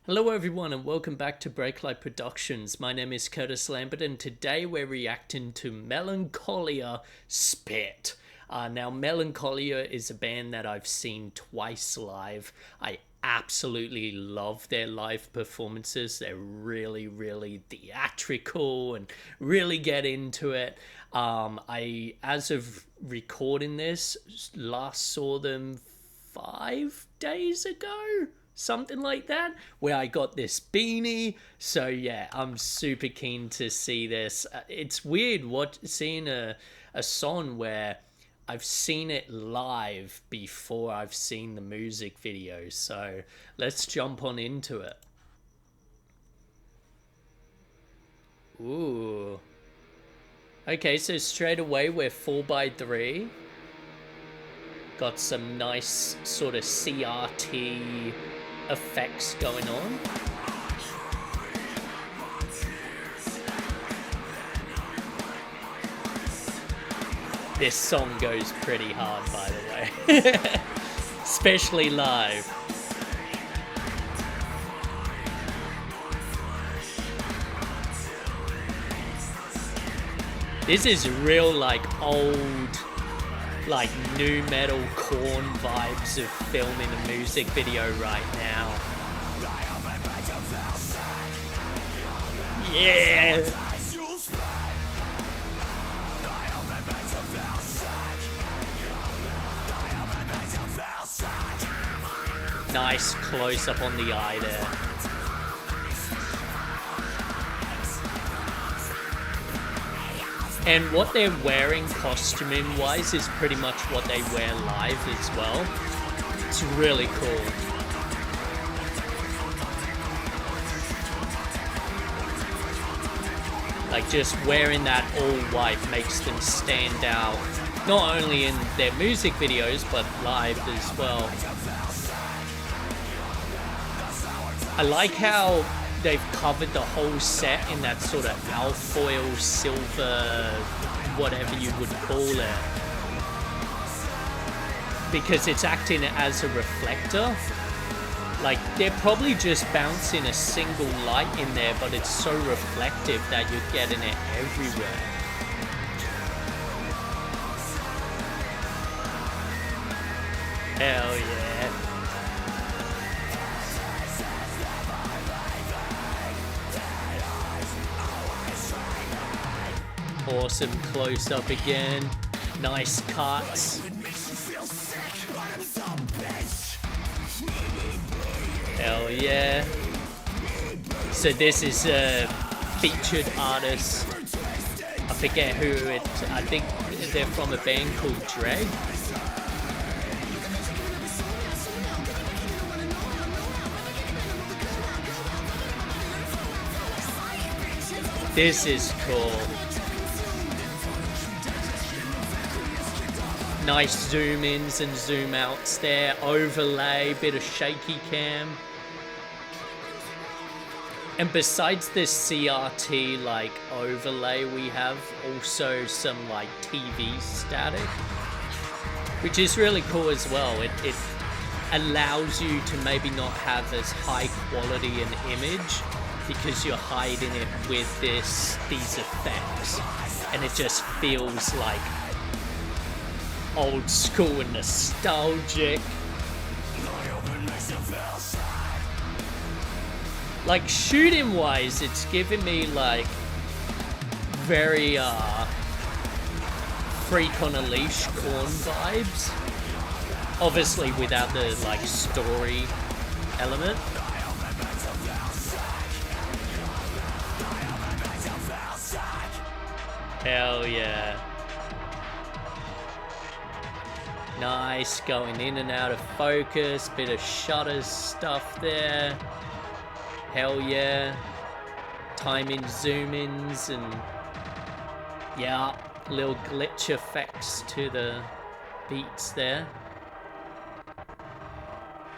Hello everyone and welcome back to Breaklight Productions. My name is Curtis Lambert and today we're reacting to Melancholia Spit. Now Melancholia is a band that I've seen twice live. I absolutely love their live performances. They're really theatrical and really get into it. As of recording this, last saw them 5 days ago, something like that, where I got this beanie. So yeah, I'm super keen to see this. It's weird seeing a song where I've seen it live before I've seen the music video. So let's jump on into it. Ooh. Okay, so straight away we're 4x3. Got some nice sort of CRT effects going on. This song goes pretty hard, by the way. Especially live. This is real old new metal Korn vibes of filming a music video right now. Yeah! Nice close up on the eye there. And what they're wearing costuming wise is pretty much what they wear live as well. It's really cool. Just wearing that all white makes them stand out, not only in their music videos, but live as well. I like how they've covered the whole set in that sort of alfoil silver, whatever you would call it, because it's acting as a reflector. They're probably just bouncing a single light in there, but it's so reflective that you're getting it everywhere. Hell yeah. Awesome close up again. Nice cuts. Hell yeah. So this is a featured artist. I forget who I think they're from a band called Dreg. This is cool. Nice zoom ins and zoom outs there. Overlay, bit of shaky cam. And besides this CRT overlay, we have also some TV static, which is really cool as well. It allows you to maybe not have as high quality an image because you're hiding it with these effects, and it just feels like old school and nostalgic. Shooting wise, it's giving me very Freak on a Leash Korn vibes, obviously without the story element. Hell yeah. Nice, going in and out of focus, bit of shutter stuff there. Hell yeah. Timing zoom-ins and yeah, little glitch effects to the beats there.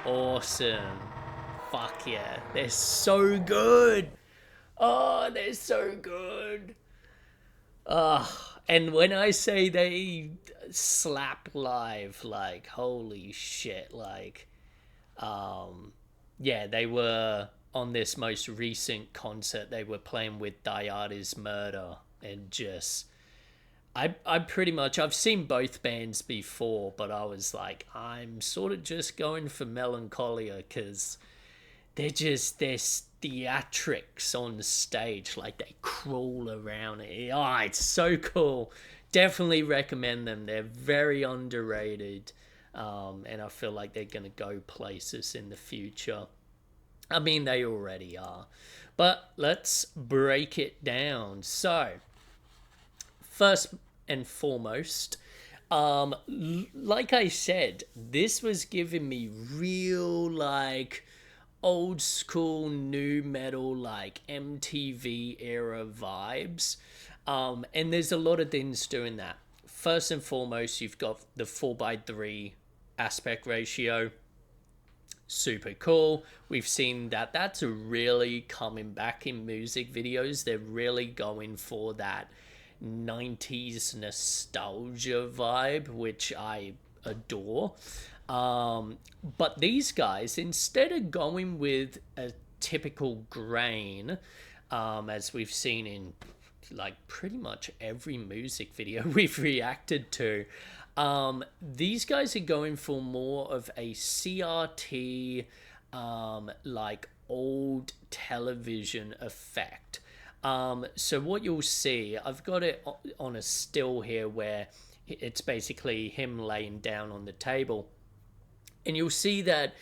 Awesome. Fuck yeah. They're so good. Oh, they're so good. And when I say they slap live, holy shit, yeah, they were on this most recent concert, they were playing with Diada's Murder, and just I pretty much, I've seen both bands before, but I was like, I'm sort of just going for Melancholia because their theatrics on the stage, like they crawl around it. Oh, it's so cool. Definitely recommend them. They're very underrated, and I feel like they're gonna go places in the future. I mean, they already are. But let's break it down. So, first and foremost, like I said, this was giving me real, like, old school new metal, like MTV era vibes. And there's a lot of things doing that. First and foremost, you've got the 4:3 aspect ratio. Super cool. We've seen that that's really coming back in music videos. They're really going for that 90s nostalgia vibe, which I adore. But these guys, instead of going with a typical grain, as we've seen in like pretty much every music video we've reacted to, these guys are going for more of a CRT, like old television effect. So what you'll see, I've got it on a still here where it's basically him laying down on the table. And you'll see that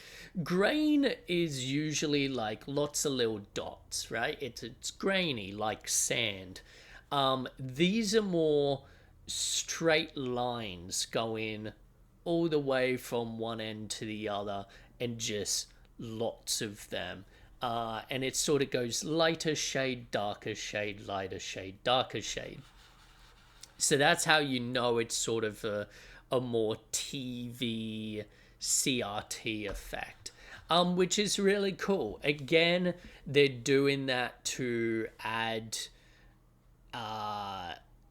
grain is usually like lots of little dots, right? It's grainy like sand. These are more straight lines going all the way from one end to the other, and just lots of them. And it sort of goes lighter shade, darker shade, lighter shade, darker shade. So that's how you know it's sort of a more TV CRT effect, which is really cool. Again, they're doing that to add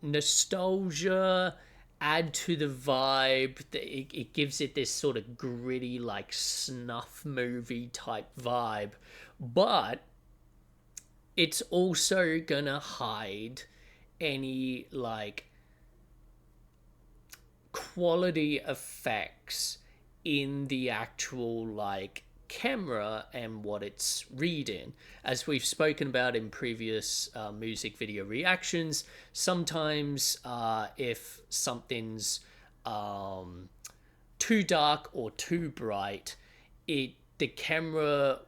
nostalgia, add to the vibe. It gives it this sort of gritty, like snuff movie type vibe, but it's also gonna hide any like quality effects in the actual like camera and what it's reading. As we've spoken about in previous music video reactions, sometimes if something's too dark or too bright, the camera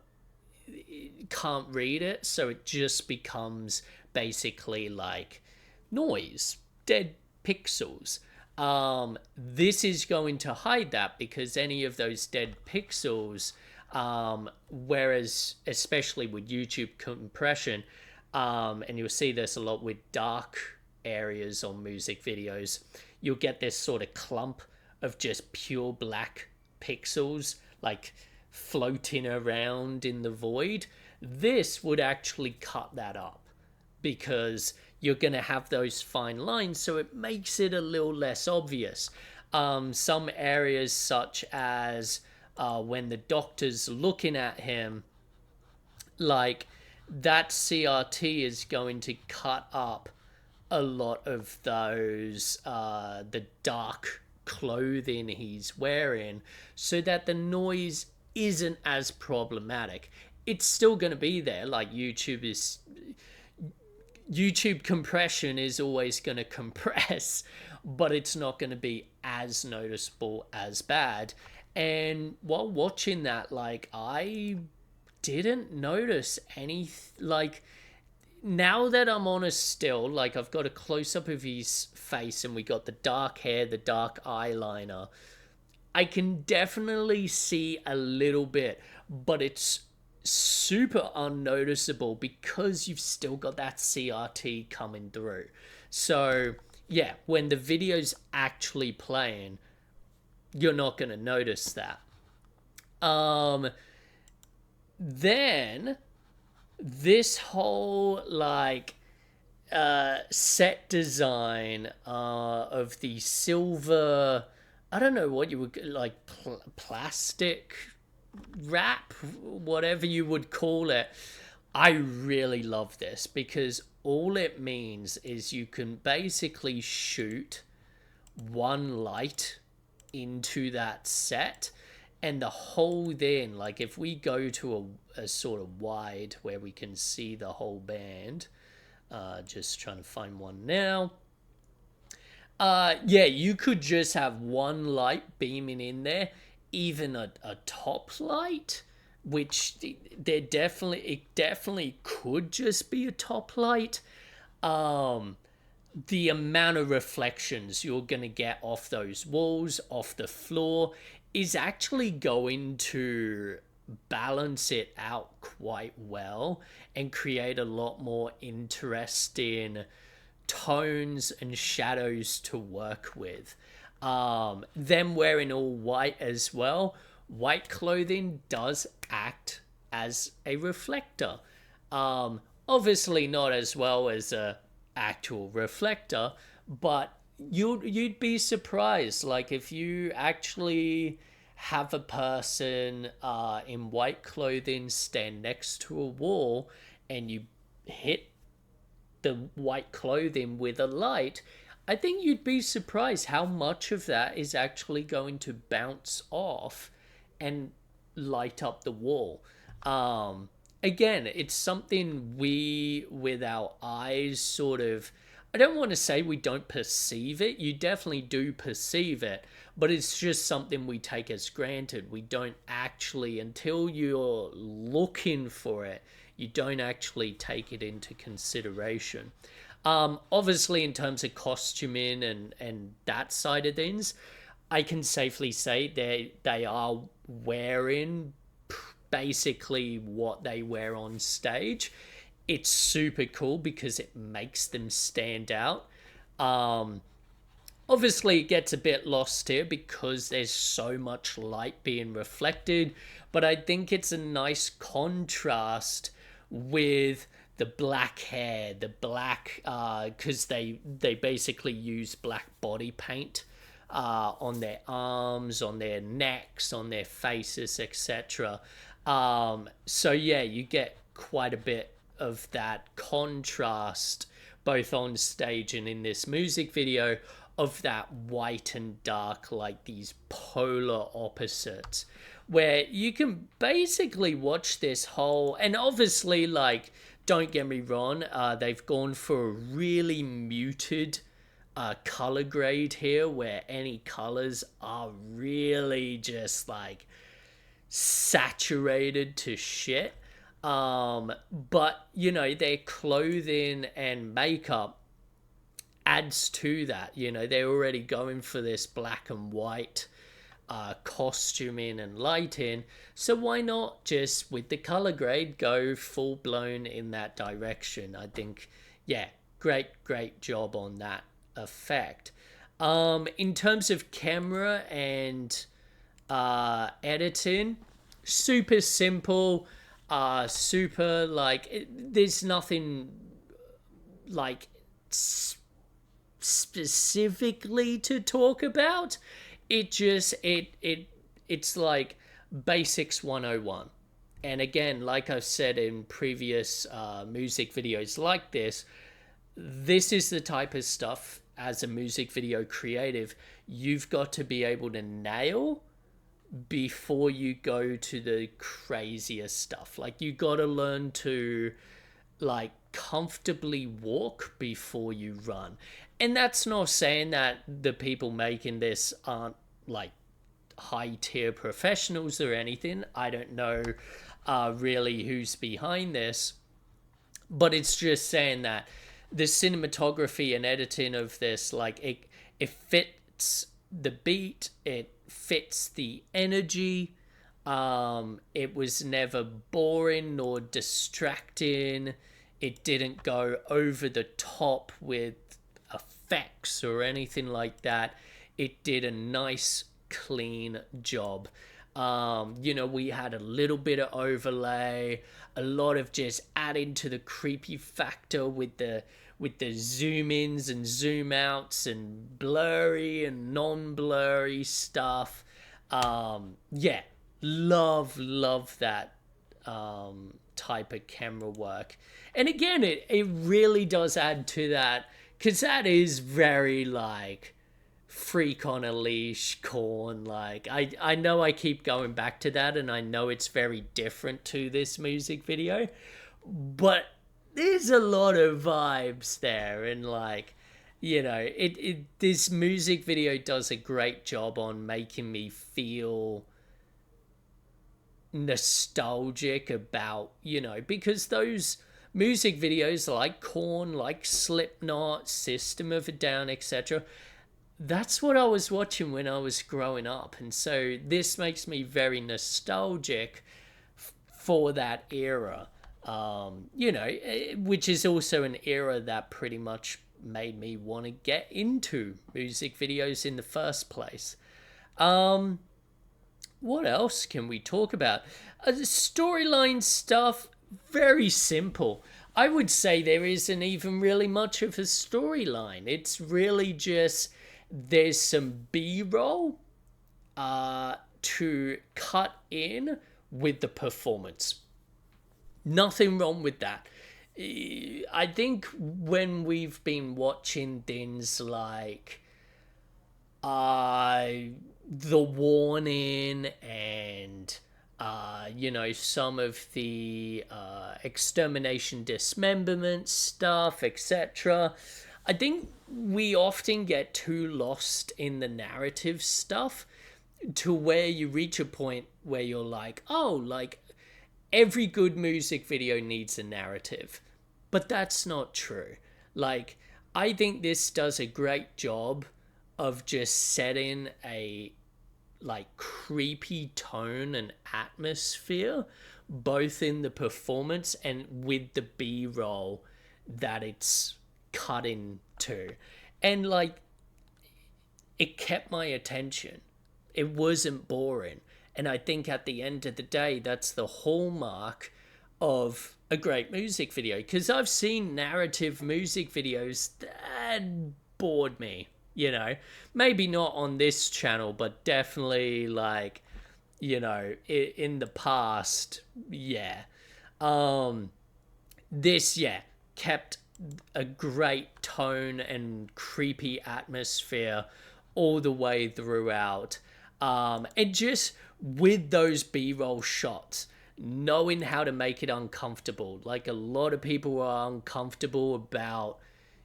can't read it, so it just becomes basically like noise, dead pixels. This is going to hide that, because any of those dead pixels, whereas especially with YouTube compression, and you'll see this a lot with dark areas on music videos, you'll get this sort of clump of just pure black pixels like floating around in the void. This would actually cut that up, because you're going to have those fine lines, so it makes it a little less obvious. Some areas, such as when the doctor's looking at him, like that CRT is going to cut up a lot of those, the dark clothing he's wearing, so that the noise isn't as problematic. It's still going to be there. Like YouTube compression is always going to compress, but it's not going to be as noticeable, as bad. And while watching that, like, I didn't notice any, like, now that I'm on a still, like, I've got a close-up of his face and we got the dark hair, the dark eyeliner, I can definitely see a little bit, but it's super unnoticeable because you've still got that CRT coming through. So yeah, when the video's actually playing, you're not going to notice that. Then this whole like set design of the silver, I don't know what you would like, plastic wrap, whatever you would call it. I really love this because all it means is you can basically shoot one light into that set, and the whole then, like if we go to a sort of wide where we can see the whole band, just trying to find one now. Yeah, you could just have one light beaming in there, even a top light, which it definitely could just be a top light. The amount of reflections you're going to get off those walls, off the floor, is actually going to balance it out quite well and create a lot more interesting tones and shadows to work with. Them wearing all white as well. White clothing does act as a reflector. Obviously not as well as a actual reflector, but you'd be surprised. Like if you actually have a person in white clothing stand next to a wall and you hit the white clothing with a light, I think you'd be surprised how much of that is actually going to bounce off and light up the wall. Again, it's something we, with our eyes, sort of. I don't want to say we don't perceive it. You definitely do perceive it, but it's just something we take as granted. We don't actually, until you're looking for it, you don't actually take it into consideration. Obviously, in terms of costuming and that side of things, I can safely say they are wearing basically what they wear on stage. It's super cool because it makes them stand out. Obviously, it gets a bit lost here because there's so much light being reflected, but I think it's a nice contrast with the black hair, the black, because they basically use black body paint on their arms, on their necks, on their faces, etc. So yeah, you get quite a bit of that contrast both on stage and in this music video of that white and dark, like these polar opposites, where you can basically watch this whole, and obviously, like, don't get me wrong, they've gone for a really muted color grade here, where any colors are really just like saturated to shit. But you know, their clothing and makeup adds to that. You know, they're already going for this black and white costuming and lighting, so why not just with the color grade go full blown in that direction? I think, yeah, great job on that effect. In terms of camera and editing, super simple, super like there's nothing like specifically to talk about. It's like basics 101. And again, like I've said in previous music videos like this is the type of stuff as a music video creative you've got to be able to nail before you go to the crazier stuff. Like you got to learn to like comfortably walk before you run. And that's not saying that the people making this aren't like high tier professionals or anything. I don't know really who's behind this, but it's just saying that the cinematography and editing of this, like it fits the beat, it fits the energy. It was never boring nor distracting. It didn't go over the top with effects or anything like that. It did a nice, clean job. You know, we had a little bit of overlay, a lot of just adding to the creepy factor with the zoom ins and zoom outs and blurry and non-blurry stuff. Yeah, love that type of camera work. And again, it really does add to that, because that is very like Freak on a Leash, Corn. Like I know I keep going back to that, and I know it's very different to this music video, but there's a lot of vibes there. And like, you know, it this music video does a great job on making me feel nostalgic about, you know, because those music videos like Korn, like Slipknot, System of a Down, etc., that's what I was watching when I was growing up. And so this makes me very nostalgic for that era, you know, which is also an era that pretty much made me want to get into music videos in the first place. What else can we talk about? Storyline stuff, very simple. I would say there isn't even really much of a storyline. It's really just there's some B-roll to cut in with the performance. Nothing wrong with that. I think when we've been watching things like The Warning and you know, some of the extermination, dismemberment stuff, etc., I think we often get too lost in the narrative stuff to where you reach a point where you're like, oh, like every good music video needs a narrative. But that's not true. Like, I think this does a great job of just setting a like creepy tone and atmosphere, both in the performance and with the B-roll that it's cut into. And like, it kept my attention. It wasn't boring. And I think at the end of the day, that's the hallmark of a great music video. Because I've seen narrative music videos that bored me, you know. Maybe not on this channel, but definitely like, you know, in the past, yeah. This, yeah, kept a great tone and creepy atmosphere all the way throughout. And just with those B-roll shots, knowing how to make it uncomfortable. Like, a lot of people are uncomfortable about,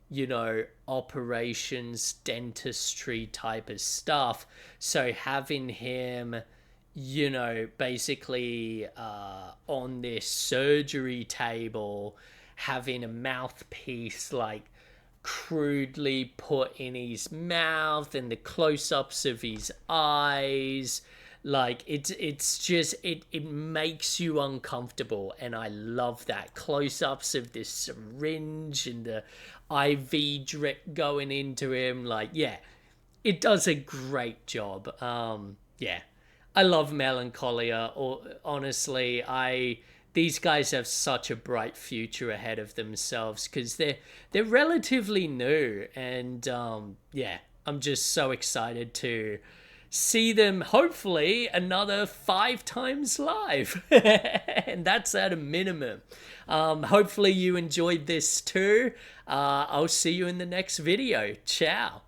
you know, operations, dentistry type of stuff. So having him, you know, basically on this surgery table, having a mouthpiece like crudely put in his mouth and the close-ups of his eyes, like it's just it makes you uncomfortable. And I love that close-ups of this syringe and the IV drip going into him. Like, yeah, it does a great job. Yeah, I love Melancholia. Or honestly, these guys have such a bright future ahead of themselves because they're relatively new. And yeah, I'm just so excited to see them hopefully another 5 times live. And that's at a minimum. Hopefully you enjoyed this too. I'll see you in the next video. Ciao.